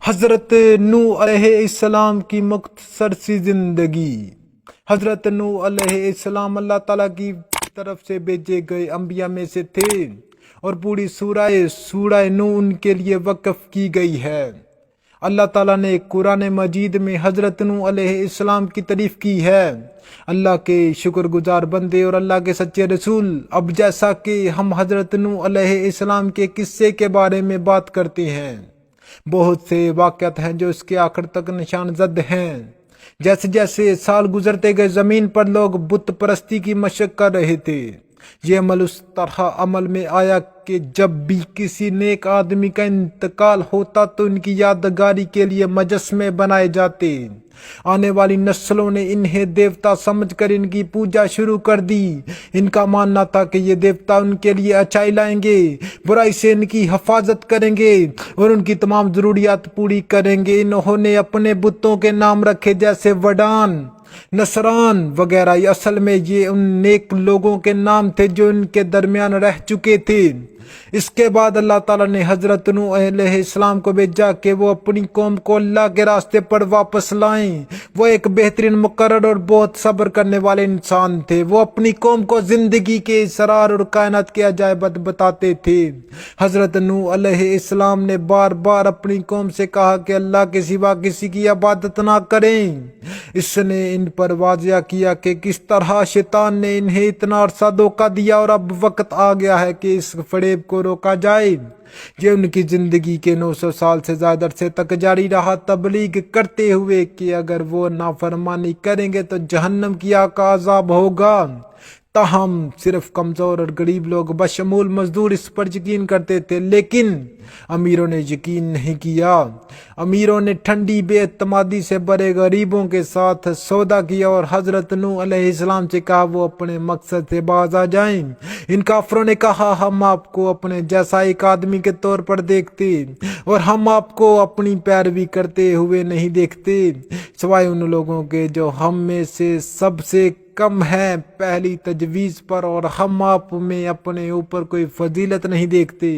حضرت نوح علیہ السلام کی مختصر سی زندگی۔ حضرت نوح علیہ السلام اللہ تعالیٰ کی طرف سے بھیجے گئے انبیاء میں سے تھے اور پوری سورہ نوح ان کے لیے وقف کی گئی ہے۔ اللہ تعالیٰ نے قرآن مجید میں حضرت نوح علیہ السلام کی تعریف کی ہے۔ اللہ کے شکر گزار بندے اور اللہ کے سچے رسول، اب جیسا کہ ہم حضرت نوح علیہ السلام کے قصے کے بارے میں بات کرتے ہیں، بہت سے واقعات ہیں جو اس کے آخر تک نشان زد ہیں۔ جیسے جیسے سال گزرتے گئے زمین پر لوگ بت پرستی کی مشق کر رہے تھے۔ یہ عمل اس طرح عمل میں آیا کہ جب بھی کسی نیک آدمی کا انتقال ہوتا تو ان کی یادگاری کے لیے مجسمے بنائے جاتے۔ آنے والی نسلوں نے انہیں دیوتا سمجھ کر ان کی پوجا شروع کر دی۔ ان کا ماننا تھا کہ یہ دیوتا ان کے لیے اچھائی لائیں گے، برائی سے ان کی حفاظت کریں گے اور ان کی تمام ضروریات پوری کریں گے۔ انہوں نے اپنے بتوں کے نام رکھے جیسے وڈان، نصران وغیرہ۔ اصل میں یہ ان نیک لوگوں کے نام تھے جو ان کے درمیان رہ چکے تھے۔ اس کے بعد اللہ تعالیٰ نے حضرت نوح علیہ السلام کو بھیجا کہ وہ اپنی قوم کو اللہ کے راستے پر واپس لائیں۔ وہ ایک بہترین مقرر اور بہت صبر کرنے والے انسان تھے۔ وہ اپنی قوم کو زندگی کے اسرار اور کائنات کے عجائبات بتاتے تھے۔ حضرت نوح علیہ السلام نے بار بار اپنی قوم سے کہا کہ اللہ کے سوا کسی کی عبادت نہ کریں۔ اس نے ان پر واضح کیا کہ کس طرح شیطان نے انہیں اتنا عرصہ دھوکہ دیا اور اب وقت آ گیا ہے کہ اس فریب کو روکا جائے۔ یہ ان کی زندگی کے 900 سال سے زیادہ عرصے تک جاری رہا، تبلیغ کرتے ہوئے کہ اگر وہ نافرمانی کریں گے تو جہنم کی آگ کا عذاب ہوگا۔ تاہم صرف کمزور اور غریب لوگ بشمول مزدور اس پر یقین کرتے تھے، لیکن امیروں نے یقین نہیں کیا۔ امیروں نے ٹھنڈی بے اعتمادی سے بڑے غریبوں کے ساتھ سودا کیا اور حضرت نوح علیہ السلام سے کہا وہ اپنے مقصد سے باز آ جائیں۔ ان کافروں نے کہا ہم آپ کو اپنے جیسا ایک آدمی کے طور پر دیکھتے اور ہم آپ کو اپنی پیروی کرتے ہوئے نہیں دیکھتے، سوائے ان لوگوں کے جو ہم میں سے سب سے کم ہے پہلی تجویز پر، اور ہم آپ میں اپنے اوپر کوئی فضیلت نہیں دیکھتے،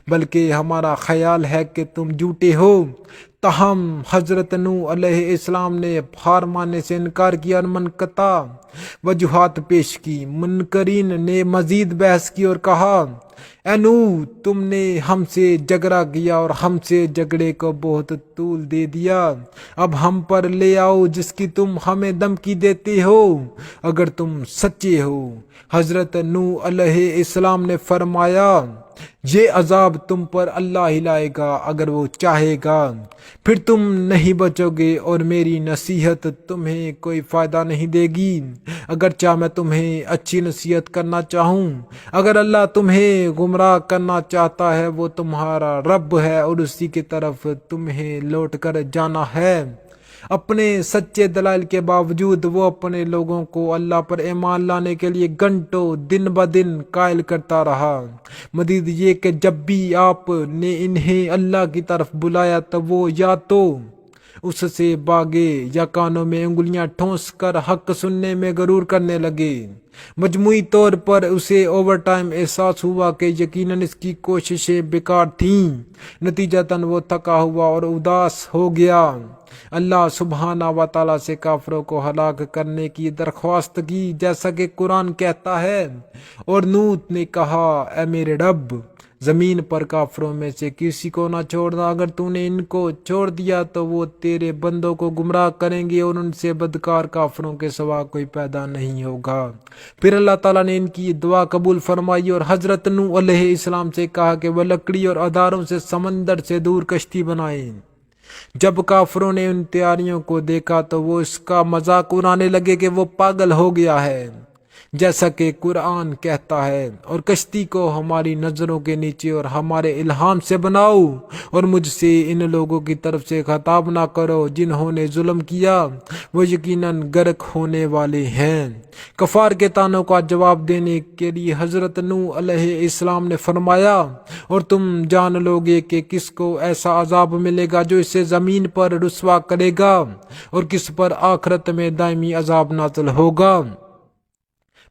بلکہ ہمارا خیال ہے کہ تم جھوٹے ہو۔ تاہم حضرت نوح علیہ السلام نے ہار ماننے سے انکار کیا اور منقطع وجوہات پیش کی۔ منکرین نے مزید بحث کی اور کہا اے نوح، تم نے ہم سے جھگڑا کیا اور ہم سے جھگڑے کو بہت طول دے دیا۔ اب ہم پر لے آؤ جس کی تم ہمیں دھمکی دیتے ہو اگر تم سچے ہو۔ حضرت نوح علیہ السلام نے فرمایا یہ عذاب تم پر اللہ ہی لائے گا اگر وہ چاہے گا، پھر تم نہیں بچو گے اور میری نصیحت تمہیں کوئی فائدہ نہیں دے گی، اگرچہ میں تمہیں اچھی نصیحت کرنا چاہوں۔ اگر اللہ تمہیں گمراہ کرنا چاہتا ہے وہ تمہارا رب ہے اور اسی کی طرف تمہیں لوٹ کر جانا ہے۔ اپنے سچے دلائل کے باوجود وہ اپنے لوگوں کو اللہ پر ایمان لانے کے لیے گھنٹوں دن بدن قائل کرتا رہا۔ مزید یہ کہ جب بھی آپ نے انہیں اللہ کی طرف بلایا تو وہ یا تو اس سے بھاگے یا کانوں میں انگلیاں ٹھونس کر حق سننے میں غرور کرنے لگے۔ مجموعی طور پر اسے اوور ٹائم احساس ہوا کہ یقیناً اس کی کوششیں بیکار تھیں۔ نتیجتاً وہ تھکا ہوا اور اداس ہو گیا۔ اللہ سبحانہ و تعالیٰ سے کافروں کو ہلاک کرنے کی درخواست کی، جیسا کہ قرآن کہتا ہے، اور نوح نے کہا اے میرے رب، زمین پر کافروں میں سے کسی کو نہ چھوڑنا، اگر تو نے ان کو چھوڑ دیا تو وہ تیرے بندوں کو گمراہ کریں گے اور ان سے بدکار کافروں کے سوا کوئی پیدا نہیں ہوگا۔ پھر اللہ تعالیٰ نے ان کی دعا قبول فرمائی اور حضرت نوح علیہ السلام سے کہا کہ وہ لکڑی اور اداروں سے سمندر سے دور کشتی بنائیں۔ جب کافروں نے ان تیاریوں کو دیکھا تو وہ اس کا مذاق اڑانے لگے کہ وہ پاگل ہو گیا ہے، جیسا کہ قرآن کہتا ہے، اور کشتی کو ہماری نظروں کے نیچے اور ہمارے الہام سے بناؤ اور مجھ سے ان لوگوں کی طرف سے خطاب نہ کرو جنہوں نے ظلم کیا، وہ یقیناً غرق ہونے والے ہیں۔ کفار کے طعنوں کا جواب دینے کے لیے حضرت نوح علیہ السلام نے فرمایا اور تم جان لو گے کہ کس کو ایسا عذاب ملے گا جو اسے زمین پر رسوا کرے گا اور کس پر آخرت میں دائمی عذاب نازل ہوگا۔